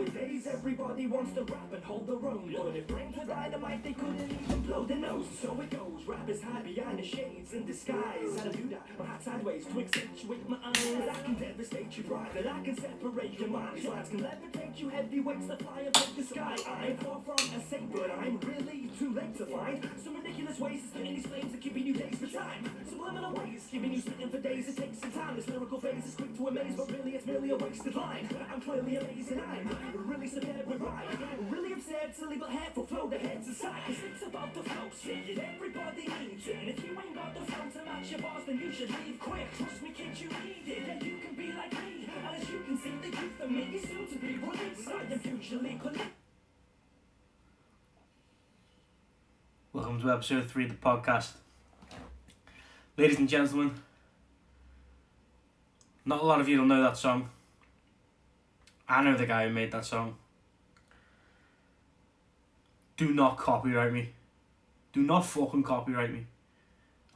Nowadays everybody wants to rap and hold their own, but if brains were dynamite they couldn't even blow their nose. So it goes, rap is high behind the shades in disguise. How to do that? My hat sideways to accentuate my eyes. But I can devastate your pride, that I can separate your mind. These lines can levitate you heavyweights that fly above the sky. I'm far from a saint, but I'm really too late to find some ridiculous ways to spin these flames that keeping you days for time. Subliminal ways, keeping you spitting for days. It takes some time. This lyrical phase is quick to amaze, but really it's merely a wasted line. I'm clearly amazing. I'm really superb with rhyme. Really absurd, silly but hateful flow that heads aside. Cause it's about the flow, see it. Everybody needs it. And if you ain't got the flow to match your bars, then you should leave quick. Trust me, kid, you need it. Yeah, you can be like me. And as you can see, the youth of me is soon to be released. I am usually connected. Welcome to episode 3 of the podcast. Ladies and gentlemen, not a lot of you will know that song. I know the guy who made that song. Do not copyright me. Do not fucking copyright me.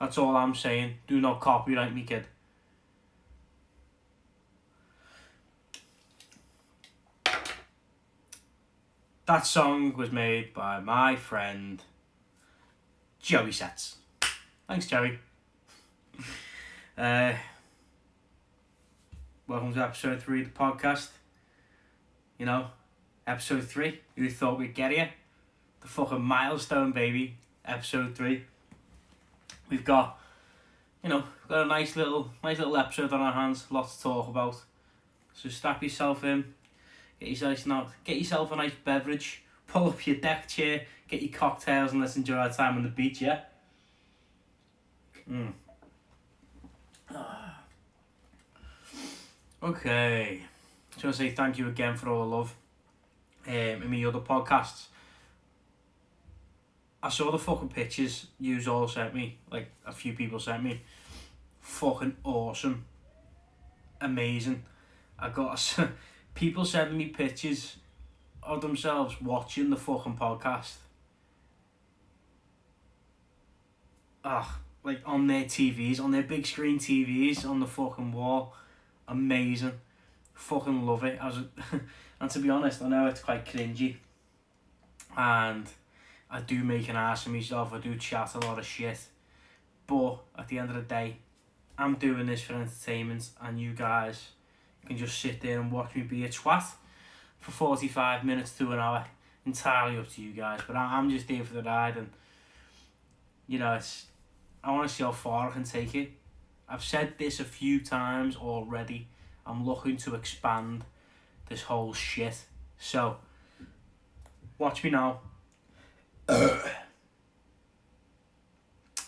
That's all I'm saying. Do not copyright me, kid. That song was made by my friend Joey Setz. Thanks, Joey. Welcome to episode 3 of the podcast. You know, episode 3. Who thought we'd get here? The fucking milestone, baby. Episode 3. We've got, a nice little episode on our hands. Lots to talk about. So strap yourself in. Get yourself a nice beverage. Pull up your deck chair. Get your cocktails and let's enjoy our time on the beach, yeah? Okay. Just want to say thank you again for all the love in my other podcasts. I saw the fucking pictures yous all sent me, like a few people sent me. Fucking awesome. Amazing. I got people sending me pictures of themselves watching the fucking podcast. Like on their TVs, on their big screen TVs, on the fucking wall. Amazing. Fucking love it. And to be honest, I know it's quite cringy. And I do make an ass of myself. I do chat a lot of shit. But at the end of the day, I'm doing this for entertainment. And you guys can just sit there and watch me be a twat for 45 minutes to an hour. Entirely up to you guys. But I'm just here for the ride. And, I want to see how far I can take it. I've said this a few times already. I'm looking to expand this whole shit. So, watch me now.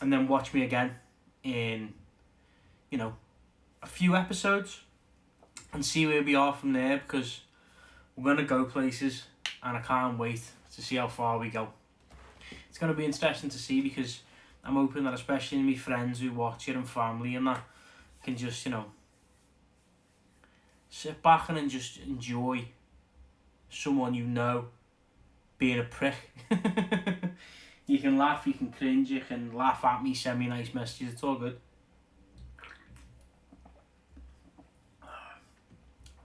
And then watch me again in, a few episodes. And see where we are from there. Because we're going to go places. And I can't wait to see how far we go. It's going to be interesting to see because I'm hoping that especially my friends who watch it and family and that can just, sit back and just enjoy someone being a prick. You can laugh, you can cringe, you can laugh at me, send me nice messages, it's all good.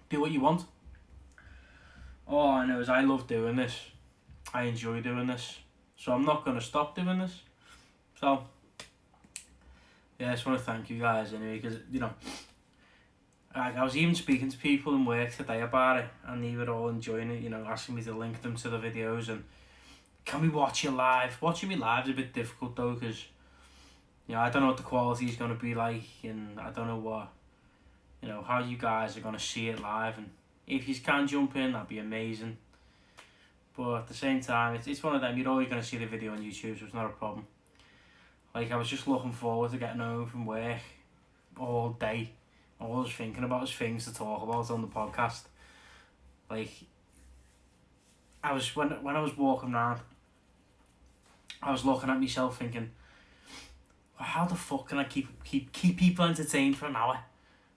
Do what you want. All I know is I love doing this. I enjoy doing this. So I'm not going to stop doing this. So, yeah, I just want to thank you guys anyway, because, I was even speaking to people in work today about it, and they were all enjoying it, asking me to link them to the videos, and can we watch it live? Watching me live is a bit difficult though, because, I don't know what the quality is going to be like, and I don't know what, how you guys are going to see it live, and if you can jump in, that'd be amazing. But at the same time, it's one of them, you're always going to see the video on YouTube, so it's not a problem. Like, I was just looking forward to getting home from work all day. All I was thinking about was things to talk about on the podcast. Like, when I was walking around, I was looking at myself thinking, how the fuck can I keep people entertained for an hour?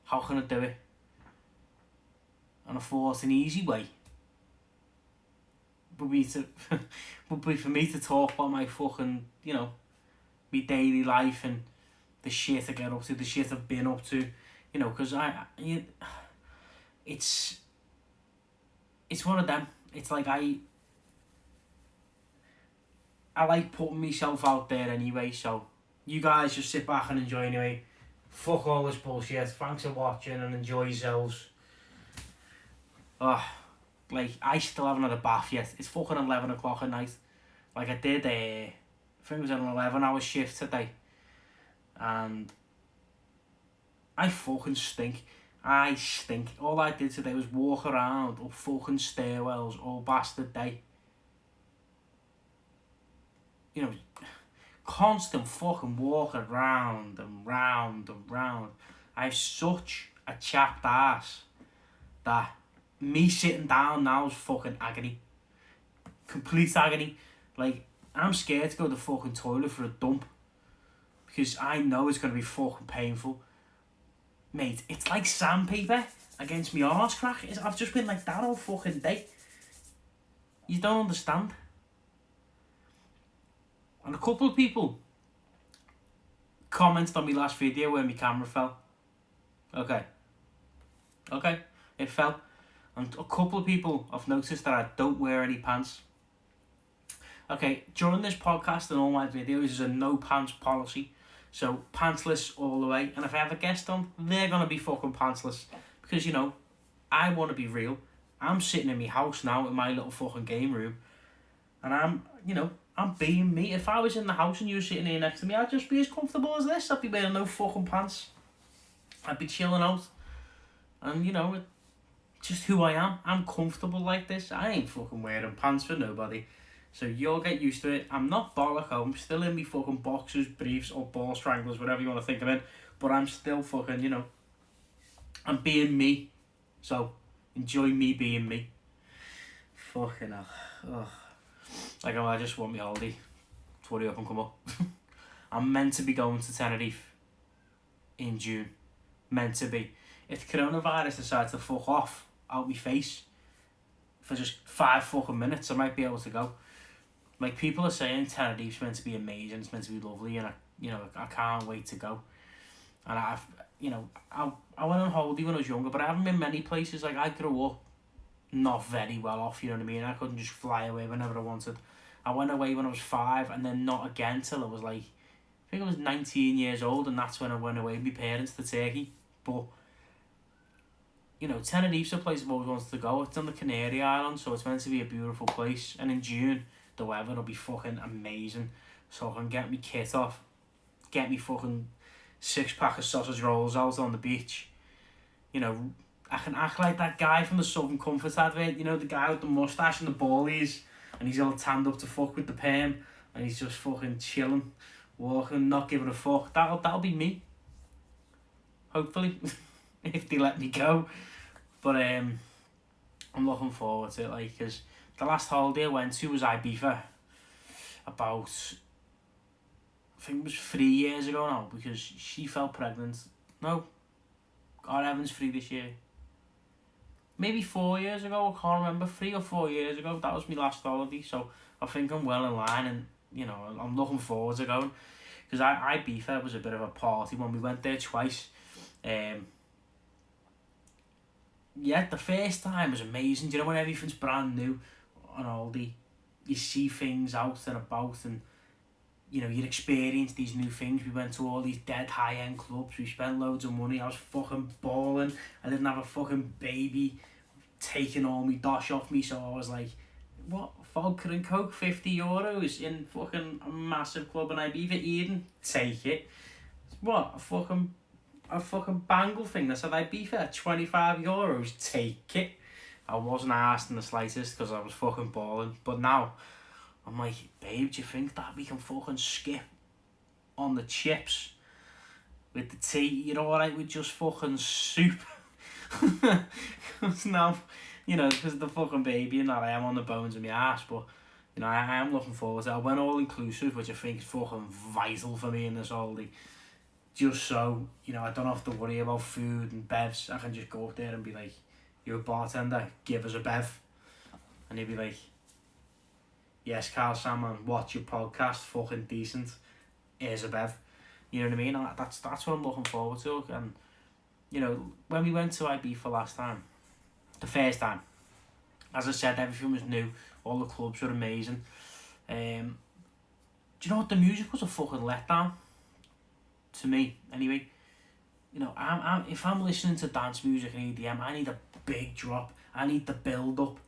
How can I do it? And I thought an easy way would be for me to talk about my fucking, my daily life and the shit I get up to, the shit I've been up to, because it's one of them. It's like I like putting myself out there anyway, so you guys just sit back and enjoy anyway. Fuck all this bullshit. Thanks for watching and enjoy yourselves. Like, I still haven't had a bath yet. It's fucking 11 o'clock at night. Like, I did I think it was an 11-hour shift today. And I fucking stink. I stink. All I did today was walk around up fucking stairwells all bastard day. You know, constant fucking walking round and round and round. I have such a chapped ass that me sitting down now is fucking agony. Complete agony. Like, I'm scared to go to the fucking toilet for a dump. Because I know it's going to be fucking painful. Mate, it's like sandpaper against my arse crack. I've just been like that all fucking day. You don't understand. And a couple of people commented on my last video where my camera fell. Okay, it fell. And a couple of people have noticed that I don't wear any pants. Okay, during this podcast and all my videos is a no pants policy. So, pantsless all the way. And if I have a guest on, they're going to be fucking pantsless. Because, you know, I want to be real. I'm sitting in my house now in my little fucking game room. And I'm being me. If I was in the house and you were sitting here next to me, I'd just be as comfortable as this. I'd be wearing no fucking pants. I'd be chilling out. And, you know, just who I am. I'm comfortable like this. I ain't fucking wearing pants for nobody. So you'll get used to it. I'm not bollock. I'm still in me fucking boxers, briefs, or ball stranglers, whatever you want to think of it. But I'm still fucking, you know, I'm being me. So enjoy me being me. Fucking hell. Ugh. Like, I just want my holiday to hurry up and come up. I'm meant to be going to Tenerife in June. Meant to be. If coronavirus decides to fuck off out my face for just 5 fucking minutes, I might be able to go. Like, people are saying Tenerife's meant to be amazing, it's meant to be lovely, and I can't wait to go. And I went on holiday when I was younger, but I haven't been many places. Like, I grew up not very well off, you know what I mean? I couldn't just fly away whenever I wanted. I went away when I was 5, and then not again till I was like, I think I was 19 years old, and that's when I went away with my parents to Turkey. But, you know, Tenerife's a place I've always wanted to go. It's on the Canary Islands, so it's meant to be a beautiful place. And in June, the weather will be fucking amazing. So I can get my kit off, get me fucking 6-pack of sausage rolls out on the beach. You know, I can act like that guy from the Southern Comfort advert, you know, the guy with the moustache and the ballies, and he's all tanned up to fuck with the perm, and he's just fucking chilling, walking, not giving a fuck. That'll be me. Hopefully, if they let me go. But I'm looking forward to it, like, because the last holiday I went to was Ibiza about, I think it was 3 years ago now, because she fell pregnant. No, God, Evan's 3 this year. Maybe 4 years ago, I can't remember, 3 or 4 years ago, that was my last holiday, so I think I'm well in line, and, you know, I'm looking forward to going, because Ibiza was a bit of a party when we went there twice. Yeah, the first time was amazing. Do you know when everything's brand new on holiday? You see things out and about, and you know, you experience these new things. We went to all these dead high-end clubs. We spent loads of money. I was fucking balling. I didn't have a fucking baby taking all my dosh off me, so I was like, what? Vodka and Coke, €50 in fucking a massive club in Ibiza? Eden? Take it. What? A fucking bangle thing that said Ibiza at €25? Take it. I wasn't asked in the slightest because I was fucking balling. But now, I'm like, babe, do you think that we can fucking skip on the chips with the tea? You're alright with just fucking soup? Because now, you know, because of the fucking baby and that, I am on the bones of my ass. But, you know, I am looking forward to it. I went all inclusive, which I think is fucking vital for me in this holiday. Just so, you know, I don't have to worry about food and bevs. I can just go up there and be like, you're a bartender, give us a bev. And he'd be like, yes, Carl Salmon, watch your podcast, fucking decent. Here's a bev. You know what I mean? That's what I'm looking forward to. And, you know, when we went to Ibiza last time, the first time, As I said, everything was new. All the clubs were amazing. Do you know what? The music was a fucking letdown. To me, anyway. You know, if I'm listening to dance music and EDM, I need a big drop. I need the build up,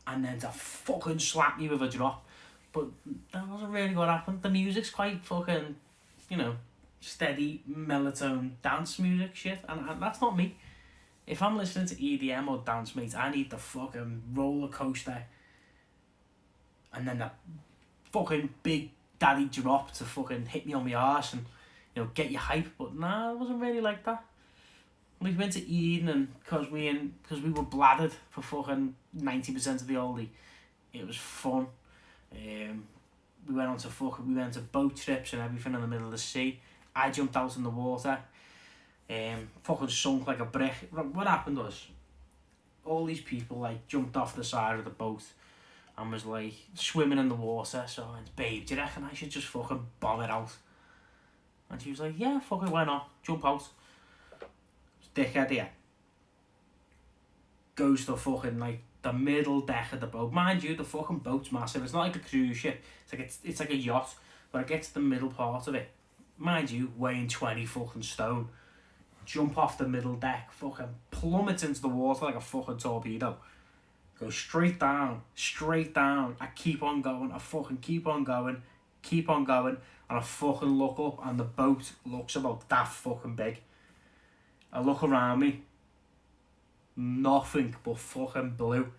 and then to fucking slap me with a drop. But that wasn't really what happened. The music's quite fucking, you know, steady, melatonin dance music shit, and that's not me. If I'm listening to EDM or dance, mate, I need the fucking roller coaster, and then that fucking big daddy drop to fucking hit me on my arse and, you know, get you hype. But nah, it wasn't really like that. We went to Eden, and because we were bladdered for fucking 90% of the oldie, it was fun. We went to boat trips and everything in the middle of the sea. I jumped out in the water, fucking sunk like a brick. What happened was, all these people like jumped off the side of the boat and was like swimming in the water. So I went, babe, do you reckon I should just fucking bomb it out? And she was like, yeah, fuck it, why not? Jump out. Dickhead here. Goes to fucking like the middle deck of the boat. Mind you, the fucking boat's massive. It's not like a cruise ship. It's like a yacht, but it gets to the middle part of it. Mind you, weighing 20 fucking stone. Jump off the middle deck, fucking plummet into the water like a fucking torpedo. Go straight down. I keep on going. I fucking keep on going. And I fucking look up, and the boat looks about that fucking big. I look around me. Nothing but fucking blue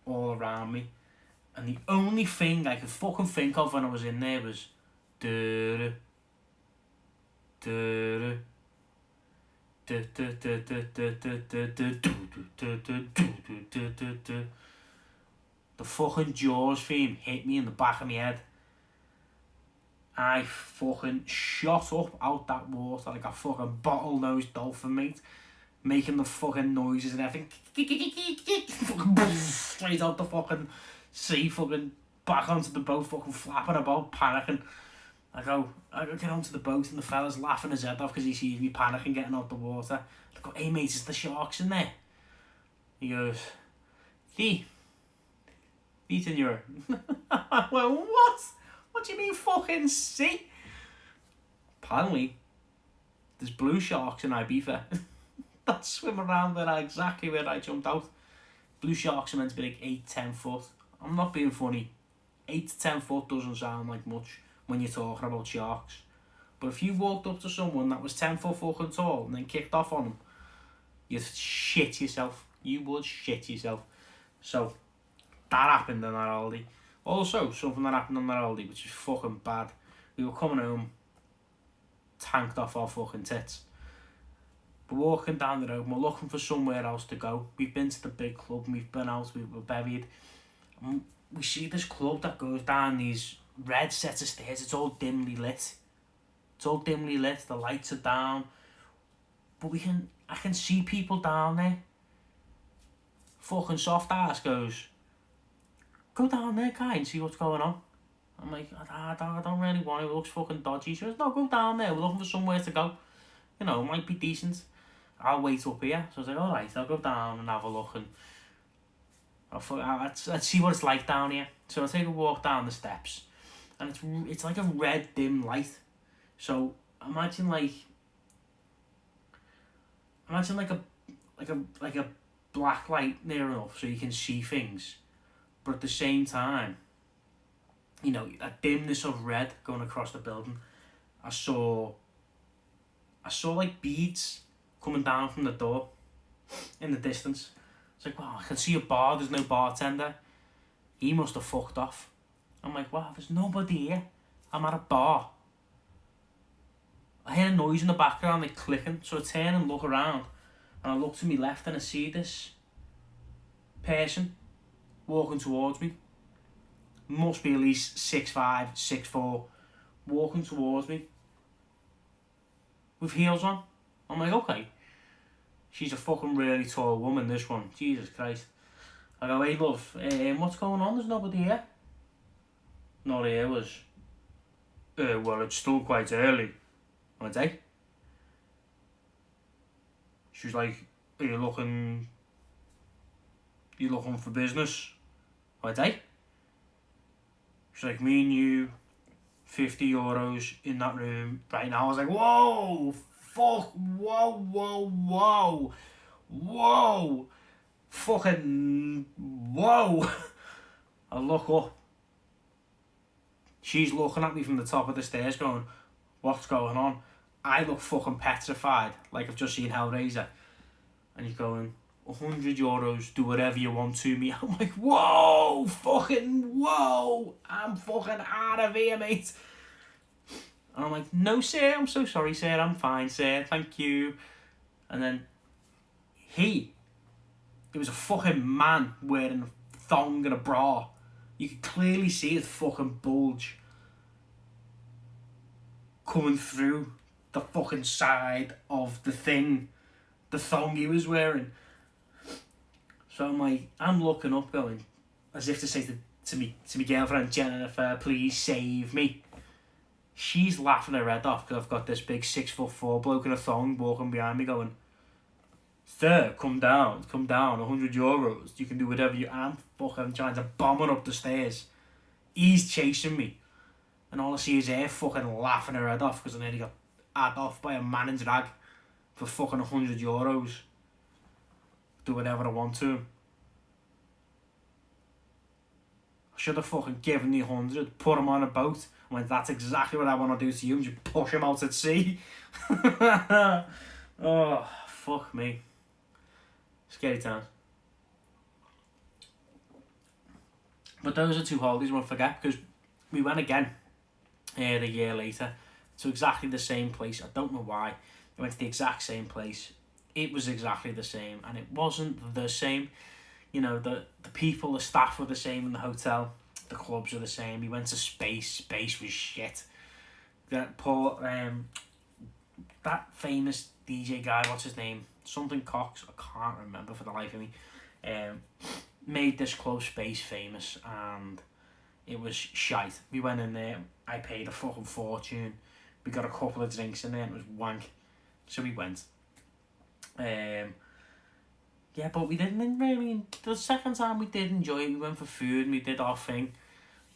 all around me. And the only thing I could fucking think of when I was in there was the fucking Jaws theme hit me in the back of my head. I fucking shot up out that water like a fucking bottlenose dolphin, mate. Making the fucking noises and everything. Straight out the fucking sea, fucking back onto the boat, fucking flapping about, panicking. I get onto the boat and the fella's laughing his head off because he sees me panicking, getting out the water. I go, hey mate, is the sharks in there? He goes, see, he's in your... I went, what? What do you mean fucking see? Apparently, there's blue sharks in Ibiza that swim around exactly where I jumped out. Blue sharks are meant to be like 8-10 foot. I'm not being funny. 8 to 10 foot doesn't sound like much when you're talking about sharks. But if you walked up to someone that was 10 foot fucking tall and then kicked off on them, you'd shit yourself. You would shit yourself. So, that happened in that Aldi. Also, something that happened on that Aldi, which is fucking bad. We were coming home, tanked off our fucking tits. We're walking down the road and we're looking for somewhere else to go. We've been to the big club and we've been out, we were buried. And we see this club that goes down these red sets of stairs. It's all dimly lit. The lights are down. But I can see people down there. Fucking soft ass goes, go down there, guy, and see what's going on. I'm like, I don't really want it. It looks fucking dodgy. She goes, no, go down there. We're looking for somewhere to go. You know, it might be decent. I'll wait up here. So I was like, alright, I'll go down and have a look and let's see what it's like down here. So I take a walk down the steps and it's like a red dim light. So imagine like a black light near enough so you can see things, but at the same time, you know, a dimness of red going across the building. I saw like beads coming down from the door in the distance. It's like, wow, I can see a bar, there's no bartender. He must have fucked off. I'm like, wow, there's nobody here. I'm at a bar. I hear a noise in the background, like clicking, so I turn and look around. And I look to my left and I see this person walking towards me. Must be at least 6'5", 6'4", walking towards me with heels on. I'm like, okay, she's a fucking really tall woman, this one. Jesus Christ. I go, hey love, what's going on? There's nobody here. Not here was, well, it's still quite early. I went, hey. She was like, are you looking You looking for business? I went, hey? She's like, me and you, €50 in that room right now. I was like, whoa, fuck, whoa, fucking, whoa. I look up. She's looking at me from the top of the stairs going, what's going on? I look fucking petrified, like I've just seen Hellraiser. And he's going, €100, do whatever you want to me. I'm like, whoa, I'm fucking out of here, mate. And I'm like, no, sir, I'm so sorry, sir, I'm fine, sir, thank you. And then it was a fucking man wearing a thong and a bra. You could clearly see his fucking bulge coming through the fucking side of the thong he was wearing. So I'm looking up going, as if to say to me girlfriend, Jennifer, please save me. She's laughing her head off because I've got this big 6'4" bloke in a thong walking behind me going, sir, come down, €100. You can do whatever you... I'm fucking trying to bomb her up the stairs. He's chasing me. And all I see is her fucking laughing her head off because I nearly got had off by a man in drag for fucking €100. Do whatever I want to him. I should have fucking given the 100, put him on a boat. I went, that's exactly what I want to do to you. Just push him out at sea. Oh, fuck me. Scary times. But those are two holidays I won't forget because we went again a year later to exactly the same place. I don't know why. We went to the exact same place. It was exactly the same, and it wasn't the same. You know, the people, the staff were the same in the hotel. The clubs were the same. We went to Space. Space was shit. That that famous DJ guy, what's his name? Something Cox. I can't remember for the life of me. Made this club Space famous, and it was shite. We went in there. I paid a fucking fortune. We got a couple of drinks in there, and it was wank. So we went. Yeah, but we didn't really... The second time we did enjoy it. We went for food and we did our thing.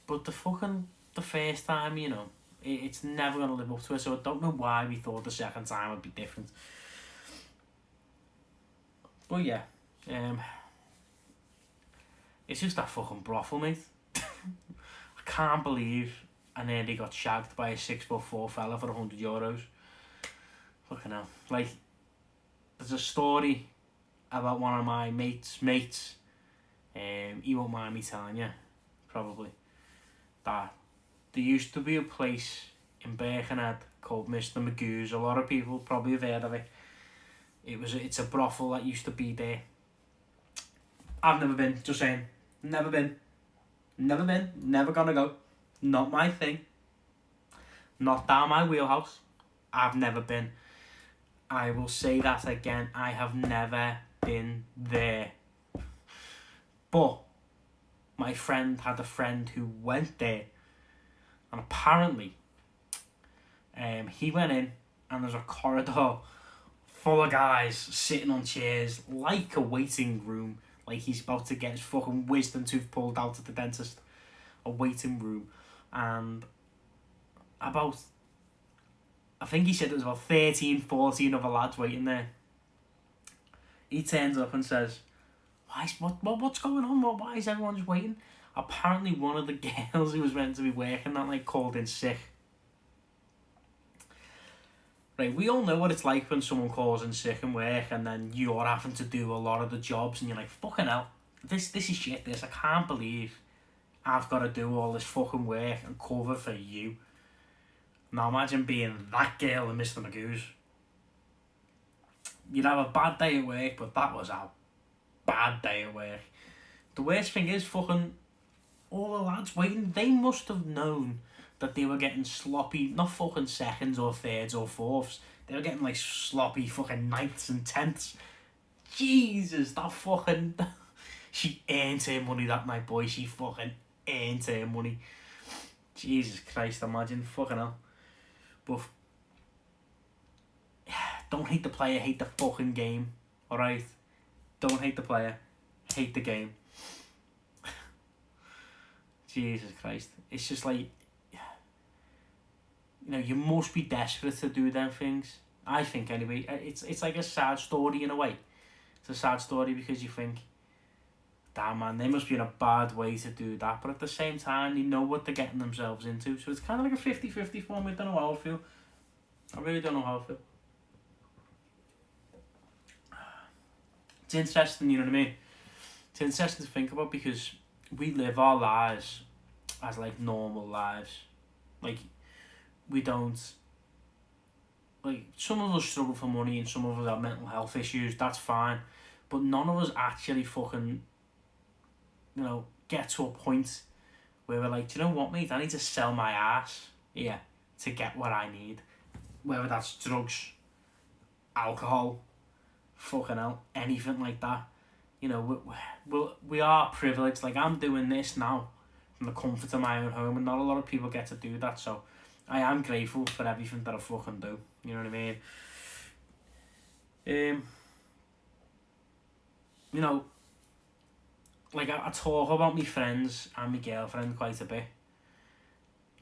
But the first time, you know, it's never going to live up to it. So I don't know why we thought the second time would be different. But yeah. It's just that fucking brothel, mate. I can't believe I nearly got shagged by a 6'4" fella for €100. Fucking hell. Like, there's a story about one of my mates. He won't mind me telling you, probably, that there used to be a place in Birkenhead called Mr. Magoo's. A lot of people probably have heard of it. It's a brothel that used to be there. I've never been, just saying. Never been, never gonna go. Not my thing. Not down my wheelhouse. I've never been. I will say that again. I have never been there. But my friend had a friend who went there. And apparently, he went in and there's a corridor full of guys sitting on chairs like a waiting room. Like he's about to get his fucking wisdom tooth pulled out at the dentist. A waiting room. And I think he said there was about 13, 14 other lads waiting there. He turns up and says, what's going on? Why is everyone just waiting? Apparently one of the girls who was meant to be working that night called in sick. Right, we all know what it's like when someone calls in sick and work and then you're having to do a lot of the jobs and you're like, fucking hell, this is shit, I can't believe I've got to do all this fucking work and cover for you. Now imagine being that girl in Mr. Magoo's. You'd have a bad day at work, but that was a bad day at work. The worst thing is fucking all the lads waiting, they must have known that they were getting sloppy, not fucking seconds or thirds or fourths. They were getting like sloppy fucking ninths and tenths. Jesus, that fucking... She earned her money that night, boy. She fucking earned her money. Jesus Christ, imagine. Fucking hell. But... Don't hate the player, hate the fucking game. Alright? Don't hate the player. hate the game. Jesus Christ. It's just like, you know, you must be desperate to do them things. I think anyway. It's like a sad story in a way. It's a sad story because you think, damn man, they must be in a bad way to do that. But at the same time, they know what they're getting themselves into. So it's kind of like a 50-50 for me. I don't know how I feel. I really don't know how I feel. It's interesting, you know what I mean? It's interesting to think about because we live our lives as like normal lives. Like, we don't, like, some of us struggle for money and some of us have mental health issues, that's fine, but none of us actually fucking, you know, get to a point where we're like, do you know what, mate, I need to sell my ass here to get what I need, whether that's drugs, alcohol, fucking hell, anything like that. You know, we are privileged. Like, I'm doing this now from the comfort of my own home, and not a lot of people get to do that, so I am grateful for everything that I fucking do. You know what I mean? You know, like I talk about my friends and my girlfriend quite a bit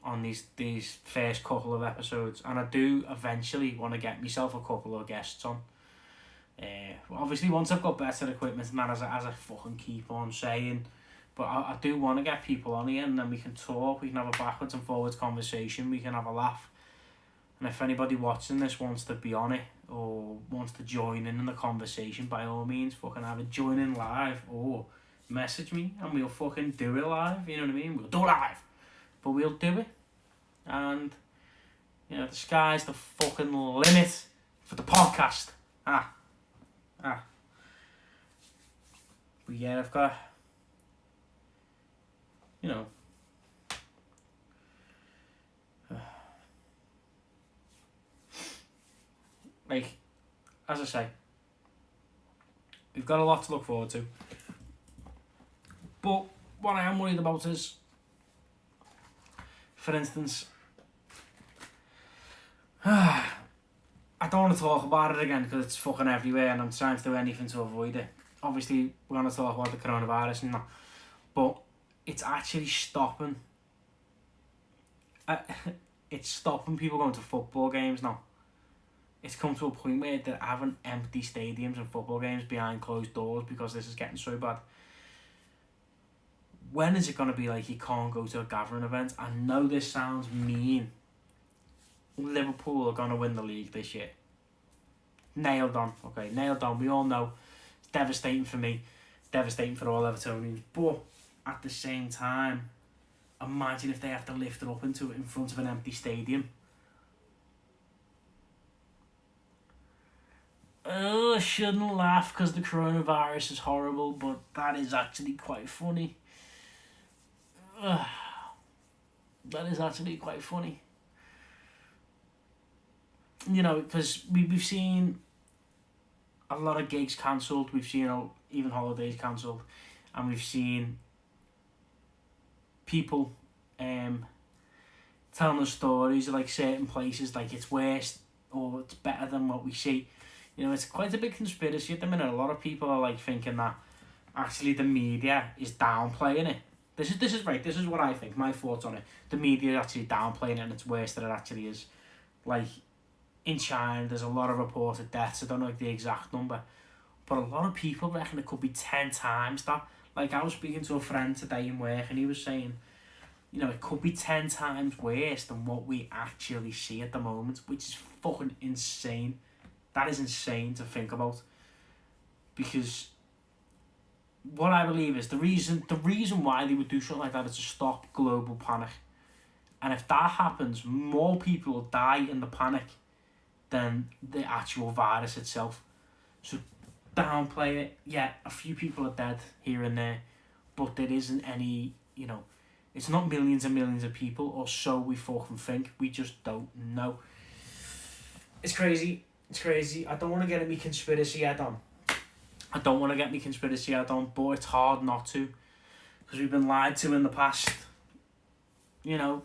on these first couple of episodes, and I do eventually want to get myself a couple of guests on. Obviously once I've got better equipment and that, as I fucking keep on saying, but I do want to get people on here, and then we can talk, we can have a backwards and forwards conversation, we can have a laugh. And if anybody watching this wants to be on it or wants to join in the conversation, by all means, fucking have it, join in live or message me and we'll fucking do it live, you know what I mean? We'll do it live, but we'll do it. And, you know, the sky's the fucking limit for the podcast. But yeah, I've got, you know, like, as I say, we've got a lot to look forward to. But what I am worried about is, for instance, I don't want to talk about it again because it's fucking everywhere and I'm trying to do anything to avoid it. Obviously, we're going to talk about the coronavirus and that, but it's actually stopping. It's stopping people going to football games now. It's come to a point where they're having empty stadiums and football games behind closed doors because this is getting so bad. When is it going to be like you can't go to a gathering event? I know this sounds mean. Liverpool are going to win the league this year. Nailed on. Okay, nailed on. We all know. It's devastating for me. Devastating for all Evertonians. But at the same time, imagine if they have to lift it up into in front of an empty stadium. Oh, I shouldn't laugh because the coronavirus is horrible, but that is actually quite funny. That is actually quite funny. You know, because we've seen a lot of gigs cancelled, we've seen even holidays cancelled, and we've seen people telling us stories of like certain places, like it's worse or it's better than what we see. You know, it's quite a big conspiracy at the minute. A lot of people are like thinking that actually the media is downplaying it. This is right, this is what I think, my thoughts on it. The media is actually downplaying it and it's worse than it actually is. Like, in China, there's a lot of reported deaths. I don't know like the exact number, but a lot of people reckon it could be 10 times that. Like, I was speaking to a friend today in work and he was saying, you know, it could be 10 times worse than what we actually see at the moment, which is fucking insane. That is insane to think about. Because what I believe is the reason why they would do something like that is to stop global panic. And if that happens, more people will die in the panic than the actual virus itself. So downplay it. Yeah, a few people are dead here and there, but there isn't any, you know, it's not millions and millions of people, or so we fucking think. We just don't know. It's crazy. It's crazy. I don't want to get me conspiracy head on. But it's hard not to. Because we've been lied to in the past. You know,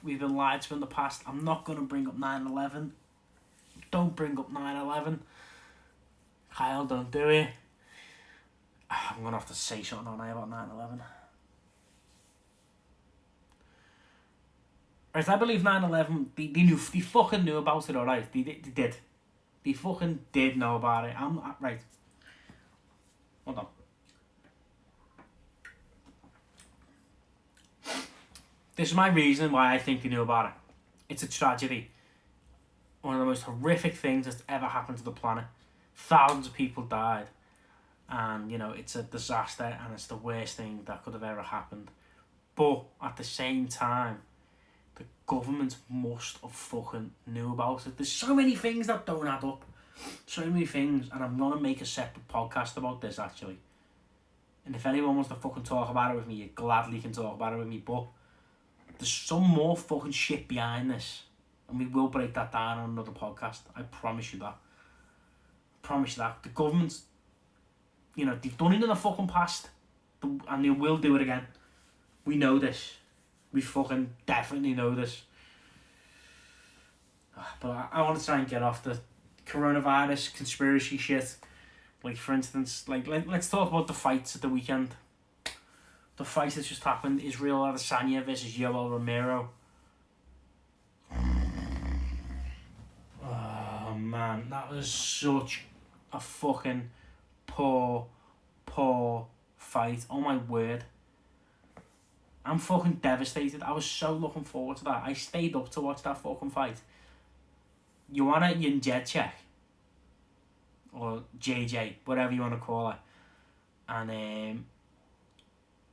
we've been lied to in the past. I'm not going to bring up 9/11. Don't bring up 9/11. Kyle, don't do it. I'm going to have to say something on about 9/11. Right, I believe 9/11, they fucking knew about it, alright? They did. They fucking did know about it. Right. Hold on. This is my reason why I think they knew about it. It's a tragedy. One of the most horrific things that's ever happened to the planet. Thousands of people died. And, you know, it's a disaster and it's the worst thing that could have ever happened. But at the same time, the government must have fucking knew about it. There's so many things that don't add up. So many things. And I'm going to make a separate podcast about this, actually. And if anyone wants to fucking talk about it with me, you gladly can talk about it with me. But there's some more fucking shit behind this. And we will break that down on another podcast. I promise you that. I promise you that. The government, you know, they've done it in the fucking past. And they will do it again. We know this. We fucking definitely know this. But I want to try and get off the coronavirus conspiracy shit. Like, for instance, like let's talk about the fights at the weekend. The fight that's just happened, Israel Adesanya versus Yoel Romero. Oh man, that was such a fucking poor fight. Oh my word. I'm fucking devastated. I was so looking forward to that. I stayed up to watch that fucking fight. Joanna Jędrzejczyk, or JJ, whatever you want to call her, and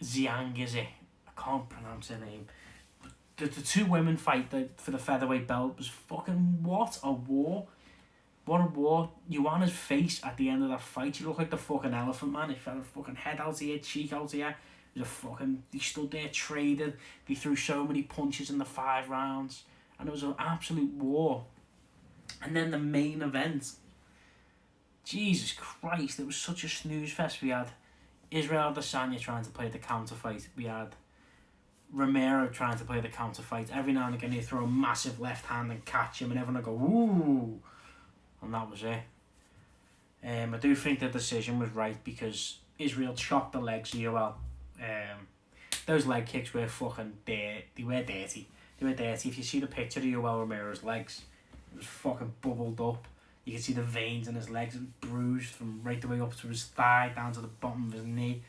Zhang, is it? I can't pronounce her name. The two women fight for the featherweight belt was fucking, what a war. What a war. Joanna's face at the end of that fight, she looked like the fucking elephant, man. It had a fucking head out here, cheek out here. It was a fucking, they stood there, traded. They threw so many punches in the 5 rounds. And it was an absolute war. And then the main event, Jesus Christ, it was such a snooze fest. We had Israel Adesanya trying to play the counter fight. We had Romero trying to play the counter fight. Every now and again he'd throw a massive left hand and catch him and everyone would go, ooh. And that was it. I do think the decision was right because Israel chopped the legs of Yoel. Those leg kicks were fucking dirty. They were dirty. If you see the picture of Yoel Romero's legs, it was fucking bubbled up. You can see the veins in his legs and bruised from right the way up to his thigh down to the bottom of his knee.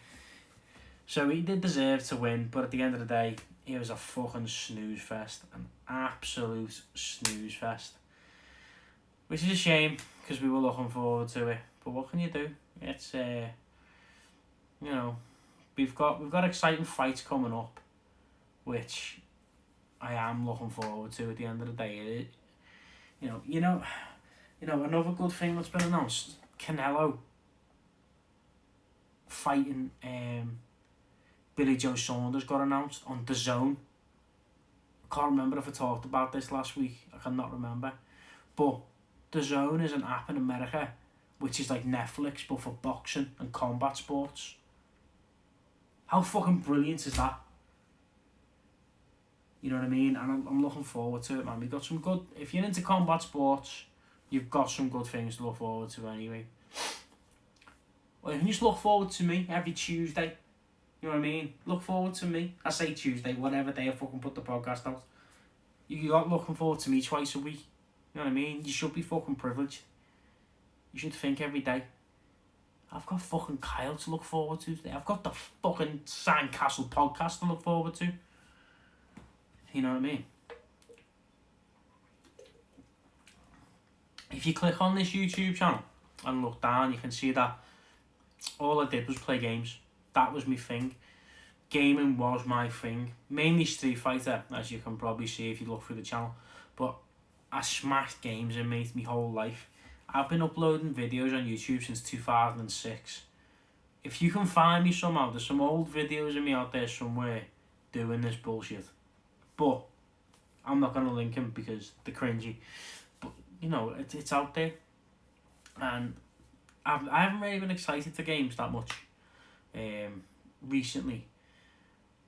So he did deserve to win, but at the end of the day, it was a fucking snooze fest. An absolute snooze fest. Which is a shame, because we were looking forward to it. But what can you do? It's, you know, we've got exciting fights coming up, which I am looking forward to at the end of the day. You know, another good thing that's been announced, Canelo fighting Billy Joe Saunders got announced on DAZN. I can't remember if I talked about this last week. I cannot remember. But DAZN is an app in America which is like Netflix but for boxing and combat sports. How fucking brilliant is that? You know what I mean? And I'm looking forward to it, man. We got some good... If you're into combat sports, you've got some good things to look forward to anyway. Well, you can just look forward to me every Tuesday. You know what I mean? Look forward to me. I say Tuesday, whatever day I fucking put the podcast out. You got looking forward to me twice a week. You know what I mean? You should be fucking privileged. You should think every day. I've got fucking Kyle to look forward to today. I've got the fucking Sandcastle podcast to look forward to. You know what I mean? If you click on this YouTube channel and look down, you can see that all I did was play games. That was my thing. Gaming was my thing. Mainly Street Fighter, as you can probably see if you look through the channel. But I smashed games in my whole life. I've been uploading videos on YouTube since 2006. If you can find me somehow, there's some old videos of me out there somewhere doing this bullshit. But I'm not going to link them because they're cringy. But, you know, it's out there. And I haven't really been excited for games that much recently.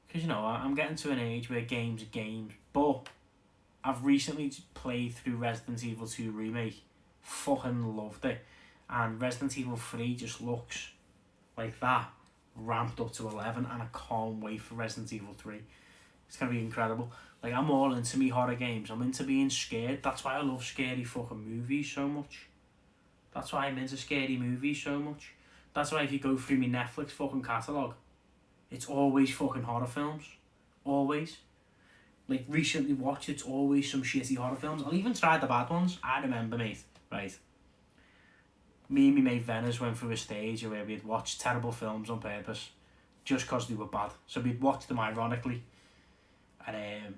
Because, you know, I'm getting to an age where games are games. But I've recently played through Resident Evil 2 Remake. Fucking loved it. And Resident Evil 3 just looks like that. ramped up to 11, and I can't wait for Resident Evil 3. It's going to be incredible. Like, I'm all into me horror games. I'm into being scared. That's why I love scary fucking movies so much. That's why I'm into scary movies so much. That's why if you go through my Netflix fucking catalogue, it's always fucking horror films. Always. Like, recently watched, it's always some shitty horror films. I'll even try the bad ones. I remember, mate, right? Me and my mate Venice went through a stage where we'd watch terrible films on purpose just because they were bad. So we'd watch them ironically. And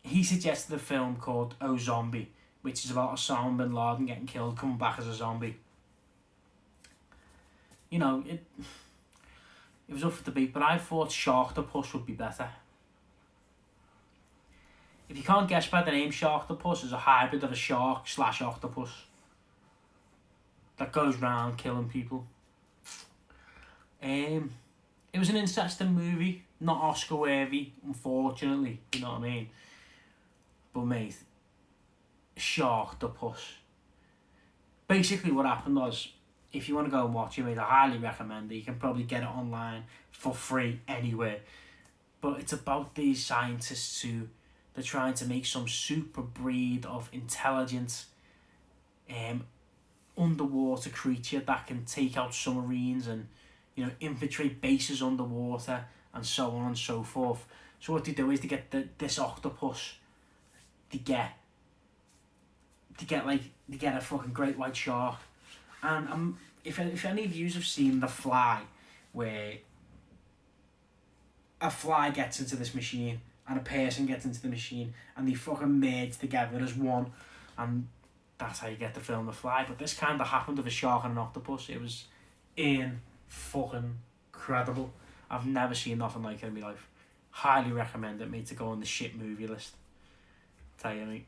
he suggested a film called Oh Zombie, which is about Osama bin Laden getting killed, coming back as a zombie. You know, it was up for debate, but I thought Sharktopus would be better. If you can't guess by the name, Sharktopus is a hybrid of a shark / octopus that goes round killing people. It was an interesting movie, not Oscar worthy, unfortunately, you know what I mean? But mate, Sharktopus. Basically what happened was, if you want to go and watch it, mate, I highly recommend it. You can probably get it online for free anywhere. But it's about these scientists who they're trying to make some super breed of intelligent underwater creature that can take out submarines and, you know, infiltrate bases underwater and so on and so forth. So what they do is they get this octopus, they get a fucking great white shark. And if any of you have seen The Fly, where a fly gets into this machine and a person gets into the machine and they fucking merge together as one, and that's how you get the film The Fly. But this kind of happened with a shark and an octopus. It was fucking incredible. I've never seen nothing like it in my life. Highly recommend it, mate, to go on the shit movie list. Tell you, mate.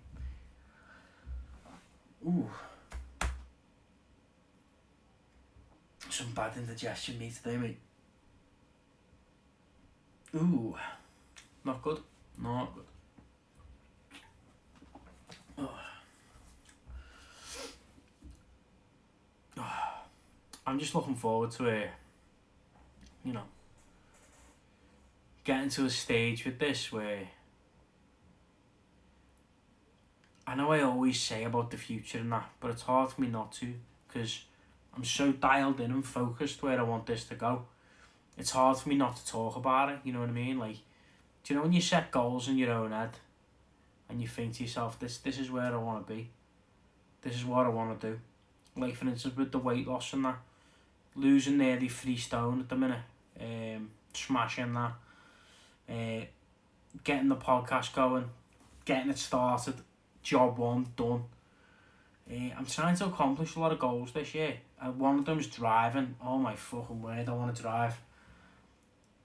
Ooh. Some bad indigestion, me today, mate. Ooh. Not good. Not good. Oh. Oh. I'm just looking forward to getting to a stage with this where I know I always say about the future and that, but it's hard for me not to, because I'm so dialed in and focused where I want this to go. It's hard for me not to talk about it, you know what I mean? Like, do you know when you set goals in your own head and you think to yourself, this is where I want to be, this is what I want to do. Like, for instance, with the weight loss and that, losing nearly 3 stone at the minute, smashing that, getting the podcast going, getting it started, job 1 done. I'm trying to accomplish a lot of goals this year. One of them is driving. Oh my fucking word, I want to drive.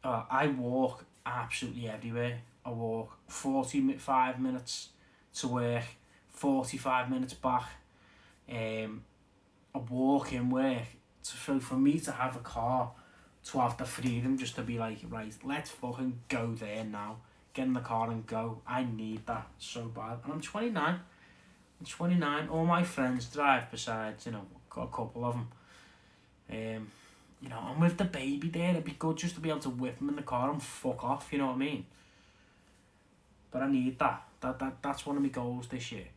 I walk absolutely everywhere. I walk 45 minutes to work, 45 minutes back. I walk in work. So for me to have a car, to have the freedom just to be like, right, let's fucking go there now. Get in the car and go. I need that so bad. And I'm 29. I'm 29. All my friends drive besides, got a couple of them. I'm with the baby there. It'd be good just to be able to whip him in the car and fuck off, you know what I mean? But I need that. That's one of my goals this year.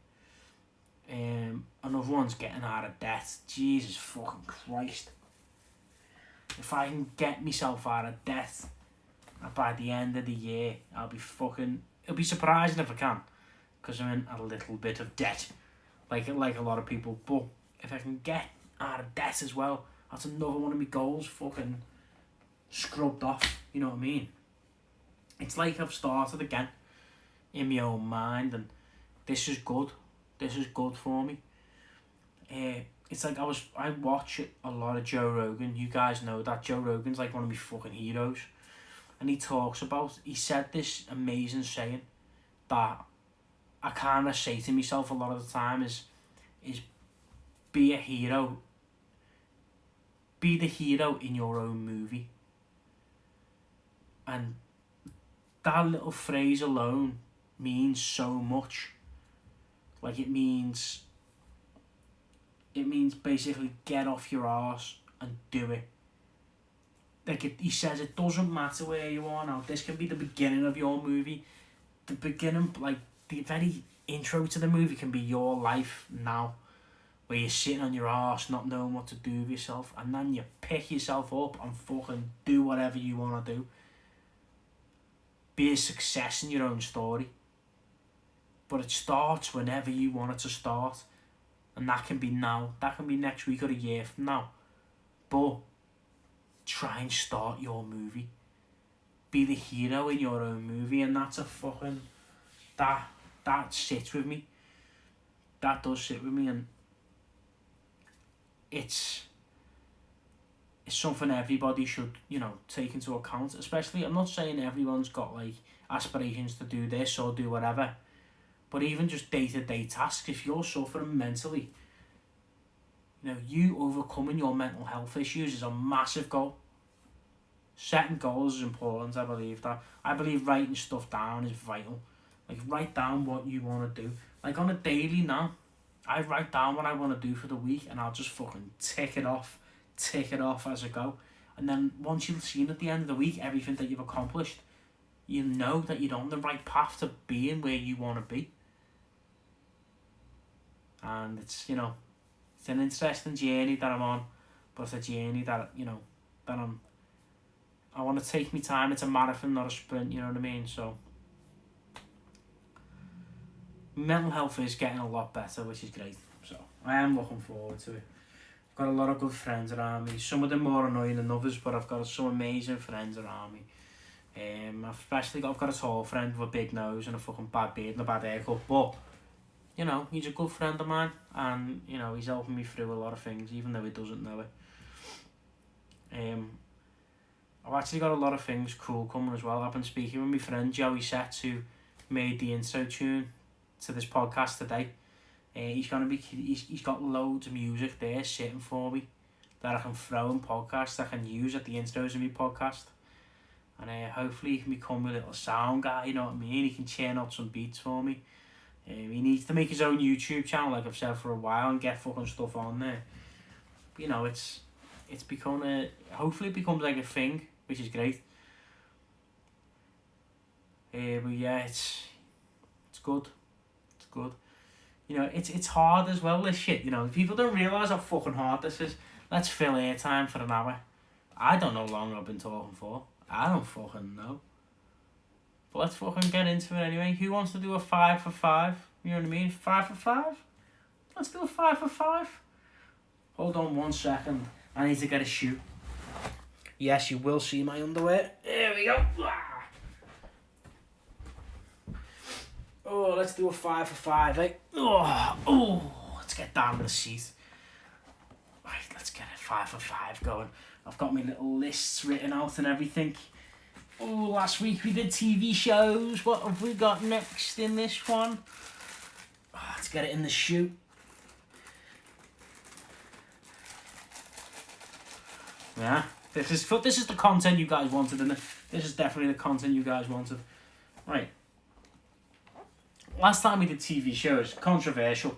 Another one's getting out of debt. Jesus fucking Christ. If I can get myself out of debt by the end of the year, it'll be surprising if I can, because I'm in a little bit of debt, like a lot of people. But if I can get out of debt as well, that's another one of my goals fucking scrubbed off, you know what I mean? It's like I've started again in my own mind, and this is good. This is good for me. It's like I watch a lot of Joe Rogan. You guys know that Joe Rogan's like one of my fucking heroes. And he said this amazing saying that I kind of say to myself a lot of the time is be a hero. Be the hero in your own movie. And that little phrase alone means so much. Like, it means basically get off your arse and do it. he says it doesn't matter where you are now. This can be the beginning of your movie. The beginning, like, the very intro to the movie can be your life now, where you're sitting on your arse not knowing what to do with yourself, and then you pick yourself up and fucking do whatever you want to do. Be a success in your own story. But it starts whenever you want it to start. And that can be now. That can be next week or a year from now. But try and start your movie. Be the hero in your own movie. And that's a fucking... That sits with me. That does sit with me. And it's something everybody should, you know, take into account. Especially, I'm not saying everyone's got, like, aspirations to do this or do whatever. But even just day-to-day tasks, if you're suffering mentally, you know, you overcoming your mental health issues is a massive goal. Setting goals is important, I believe that. I believe writing stuff down is vital. Like, write down what you want to do. Like, on a daily now, I write down what I want to do for the week, and I'll just fucking tick it off as I go. And then once you've seen at the end of the week everything that you've accomplished, you know that you're on the right path to being where you want to be. And it's, you know, it's an interesting journey that I'm on, but it's a journey that, you know, that I want to take my time. It's a marathon, not a sprint, you know what I mean? So mental health is getting a lot better, which is great. So I am looking forward to it. I've got a lot of good friends around me. Some of them more annoying than others, but I've got some amazing friends around me. I've got a tall friend with a big nose and a fucking bad beard and a bad haircut, but, you know, he's a good friend of mine, and, you know, he's helping me through a lot of things, even though he doesn't know it. I've actually got a lot of things cool coming as well. I've been speaking with my friend Joey Setz, who made the intro tune to this podcast today. He's got loads of music there sitting for me that I can throw in podcasts, I can use at the intros of my podcast. And hopefully he can become a little sound guy, you know what I mean? He can churn out some beats for me. He needs to make his own YouTube channel, like I've said for a while, and get fucking stuff on there. But, you know, it's become hopefully it becomes like a thing, which is great. But yeah, it's good. It's good. You know, it's hard as well, this shit, you know. People don't realise how fucking hard this is. Let's fill airtime for an hour. I don't know how long I've been talking for. I don't fucking know. But let's fucking get into it anyway. Who wants to do a 5 for 5? You know what I mean? 5 for 5? Let's do a 5 for 5. Hold on 1 second. I need to get a shoe. Yes, you will see my underwear. There we go. Oh, let's do a 5 for 5, eh? Oh, let's get down to the seat. Right, let's get a 5 for 5 going. I've got my little lists written out and everything. Oh, last week we did TV shows. What have we got next in this one? Oh, let's get it in the shoe. Yeah, this is the content you guys wanted, and this is definitely the content you guys wanted. Right. Last time we did TV shows, controversial.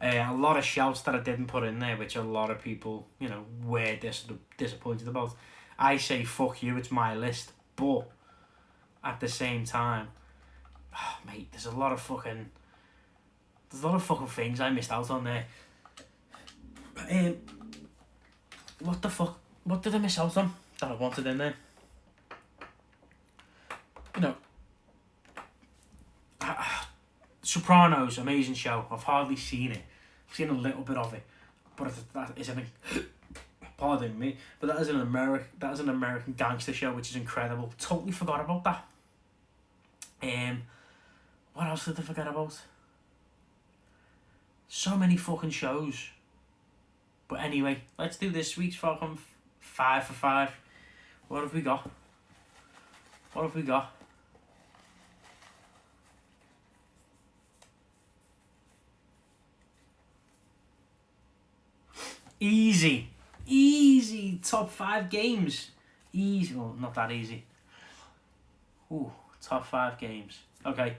A lot of shouts that I didn't put in there, which a lot of people, you know, were disappointed about. I say, fuck you, it's my list. But at the same time, mate, there's a lot of fucking things I missed out on there. What the fuck? What did I miss out on that I wanted in there? You know, Sopranos, amazing show. I've hardly seen it. I've seen a little bit of it, but that is an pardon me, but that is an American gangster show, which is incredible. Totally forgot about that. What else did I forget about? So many fucking shows. But anyway, let's do this week's fucking 5 for 5. What have we got? What have we got? Easy top 5 games. Easy, well, not that easy. Ooh, top 5 games. Okay,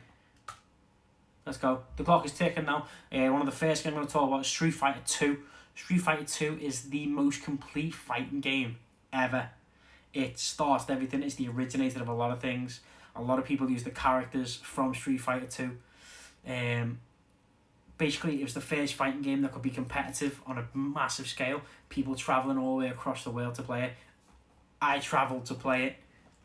let's go. The clock is ticking now. One of the first games I'm going to talk about is Street Fighter 2. Street Fighter 2 is the most complete fighting game ever. It started everything. It's the originator of a lot of things. A lot of people use the characters from Street Fighter 2. Basically, it was the first fighting game that could be competitive on a massive scale. People travelling all the way across the world to play it. I travelled to play it,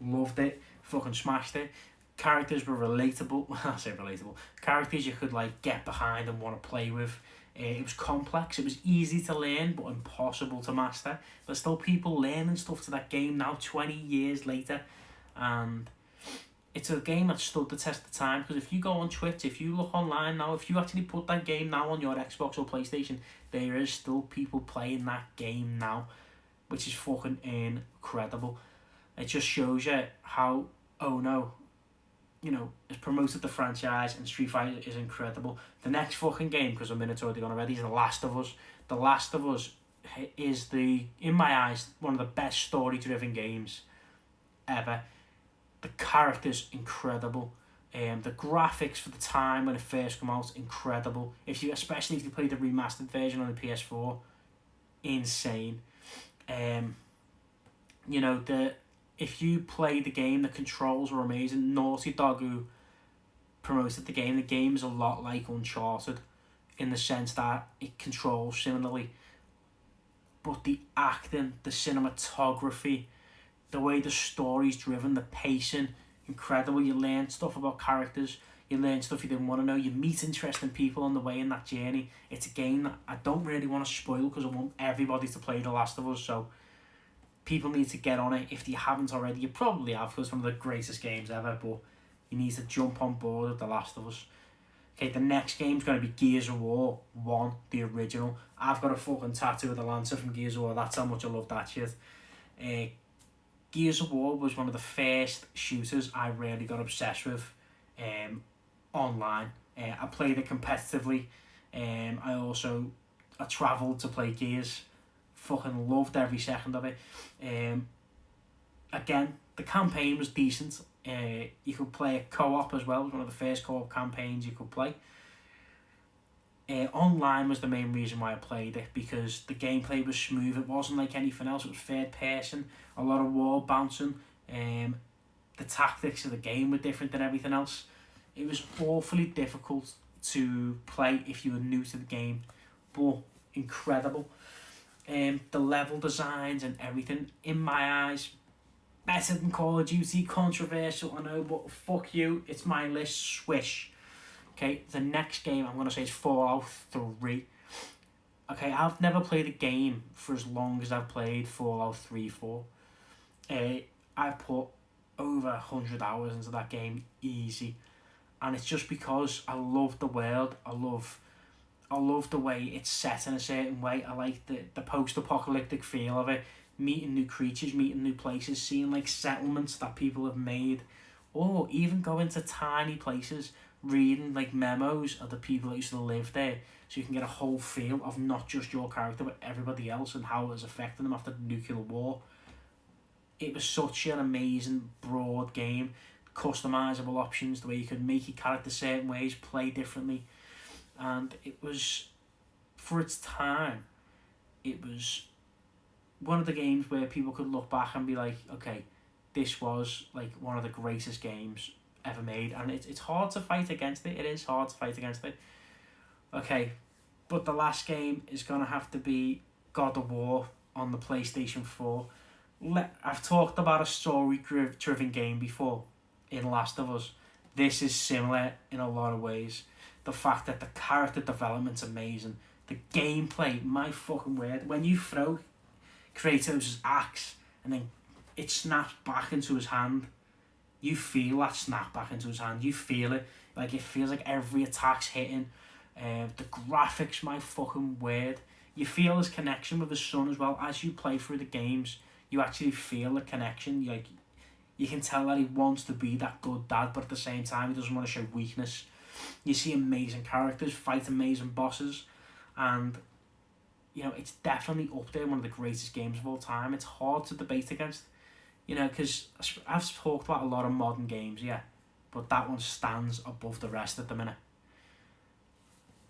loved it, fucking smashed it. Characters were relatable. I say relatable. Characters you could like get behind and want to play with. It was complex. It was easy to learn, but impossible to master. There's still people learning stuff to that game now, 20 years later, and it's a game that stood the test of time. Because if you go on Twitch, if you look online now, if you actually put that game now on your Xbox or PlayStation, there is still people playing that game now, which is fucking incredible. It just shows you how Ono, has promoted the franchise, and Street Fighter is incredible. The next fucking game, because a minute's already gone already, is The Last of Us. The Last of Us is in my eyes, one of the best story-driven games ever. The characters, incredible. The graphics for the time when it first came out, incredible. Especially if you play the remastered version on the PS4, insane. If you play the game, the controls are amazing. Naughty Dog, who promoted the game is a lot like Uncharted in the sense that it controls similarly. But the acting, the cinematography, the way the story's driven, the pacing, incredible. You learn stuff about characters, you learn stuff you didn't want to know, you meet interesting people on the way in that journey. It's a game that I don't really want to spoil because I want everybody to play The Last of Us, so people need to get on it. If you haven't already, you probably have, because it's one of the greatest games ever, but you need to jump on board with The Last of Us. Okay, the next game's going to be Gears of War 1, the original. I've got a fucking tattoo of the Lancer from Gears of War. That's how much I love that shit. Gears of War was one of the first shooters I really got obsessed with online. I played it competitively. I travelled to play Gears. Fucking loved every second of it. Again, the campaign was decent. You could play a co-op as well. It was one of the first co-op campaigns you could play. Online was the main reason why I played it, because the gameplay was smooth. It wasn't like anything else. It was third person, a lot of wall bouncing. The tactics of the game were different than everything else. It was awfully difficult to play if you were new to the game, but incredible. The level designs and everything, in my eyes, better than Call of Duty. Controversial, I know, but fuck you, it's my list. Swish. Okay, the next game I'm going to say is Fallout 3. Okay, I've never played a game for as long as I've played Fallout 3 for. I've put over 100 hours into that game, easy. And it's just because I love the world. I love the way it's set in a certain way. I like the post-apocalyptic feel of it. Meeting new creatures, meeting new places, seeing like settlements that people have made. Or even going to tiny places, reading like memos of the people that used to live there, so you can get a whole feel of not just your character but everybody else and how it was affecting them after the nuclear war. It was such an amazing broad game. Customizable options, the way you could make your character certain ways, play differently. And it was, for its time, it was one of the games where people could look back and be like, okay, this was like one of the greatest games ever made. And it's hard to fight against it. It is hard to fight against it. Okay, but the last game is going to have to be God of War on the PlayStation 4. I've talked about a story-driven game before in Last of Us. This is similar in a lot of ways. The fact that the character development's amazing. The gameplay, my fucking word. When you throw Kratos' axe and then it snaps back into his hand, you feel that snap back into his hand. You feel it. Like, it feels like every attack's hitting. The graphics, my fucking word. You feel his connection with his son as well. As you play through the games, you actually feel the connection. You can tell that he wants to be that good dad, but at the same time, he doesn't want to show weakness. You see amazing characters, fight amazing bosses, and it's definitely up there, one of the greatest games of all time. It's hard to debate against, because I've talked about a lot of modern games, yeah, but that one stands above the rest at the minute.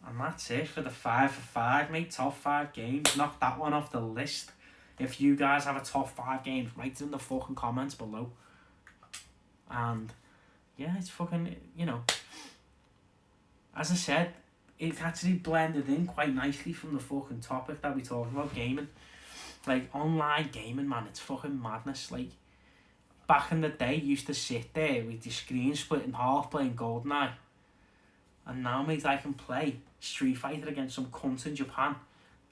And that's it for the 5 for 5, mate. Top 5 games. Knock that one off the list. If you guys have a top 5 games, write it in the fucking comments below. And yeah, it's fucking, you know, as I said, it actually blended in quite nicely from the fucking topic that we talked about, gaming. Like, online gaming, man, it's fucking madness. Like, back in the day, you used to sit there with your screen split in half playing GoldenEye. And now, mate, I can play Street Fighter against some cunt in Japan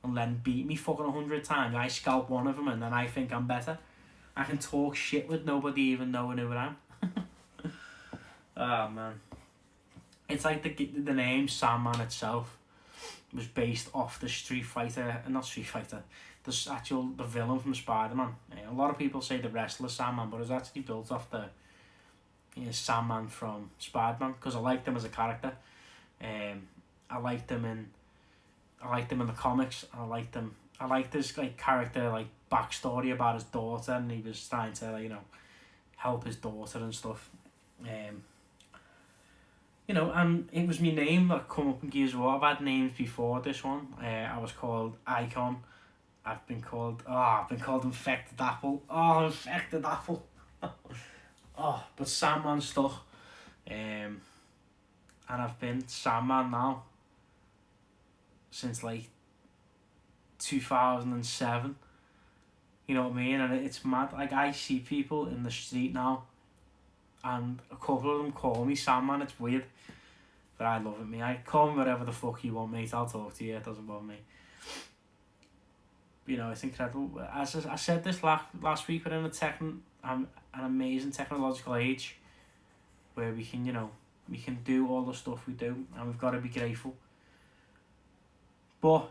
and let him beat me fucking 100 times. I scalp one of them and then I think I'm better. I can talk shit with nobody even knowing who I am. Oh, man. It's like the name Sandman itself was based off the Street Fighter, not Street Fighter, the villain from Spider-Man. A lot of people say the wrestler Sandman, but it was actually built off the Sandman from Spider-Man, because I liked him as a character. I liked him in the comics. I liked his like character, like backstory about his daughter, and he was trying to, you know, help his daughter and stuff. You know, and it was my name that come up in Gears of War. I've had names before this one. I was called Icon. I've been called Infected Apple. Oh, Infected Apple. Oh, but Sandman stuck. And I've been Sandman now since like 2007. You know what I mean? And it's mad. Like, I see people in the street now, and a couple of them call me Sandman. It's weird, but I love it, me. I call me whatever the fuck you want, mate. I'll talk to you. It doesn't bother me. You know, it's incredible. As I said this last week, we're in an amazing technological age where we can, you know, we can do all the stuff we do, and we've got to be grateful. But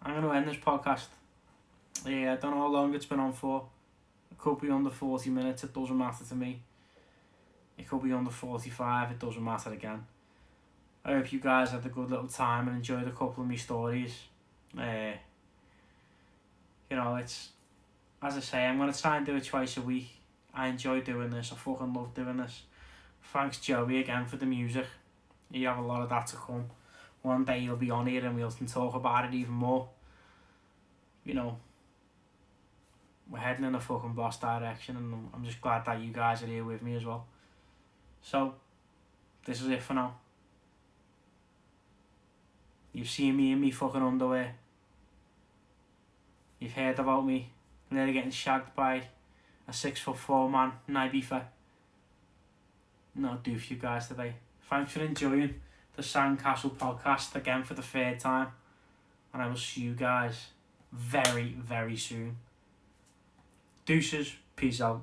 I'm going to end this podcast. Yeah, I don't know how long it's been on for. It could be under 40 minutes, it doesn't matter to me. It could be under 45, it doesn't matter again. I hope you guys had a good little time and enjoyed a couple of my stories. You know, it's, as I say, I'm going to try and do it twice a week. I enjoy doing this, I fucking love doing this. Thanks Joey again for the music. You have a lot of that to come. One day you'll be on here and we can talk about it even more. You know, we're heading in a fucking boss direction, and I'm just glad that you guys are here with me as well. So, this is it for now. You've seen me in me fucking underwear. You've heard about me nearly getting shagged by a 6'4" man in ibiza. Not do for you guys today. Thanks for enjoying the Sandcastle podcast again for the 3rd time, and I will see you guys very, very soon. Deuces, peace out.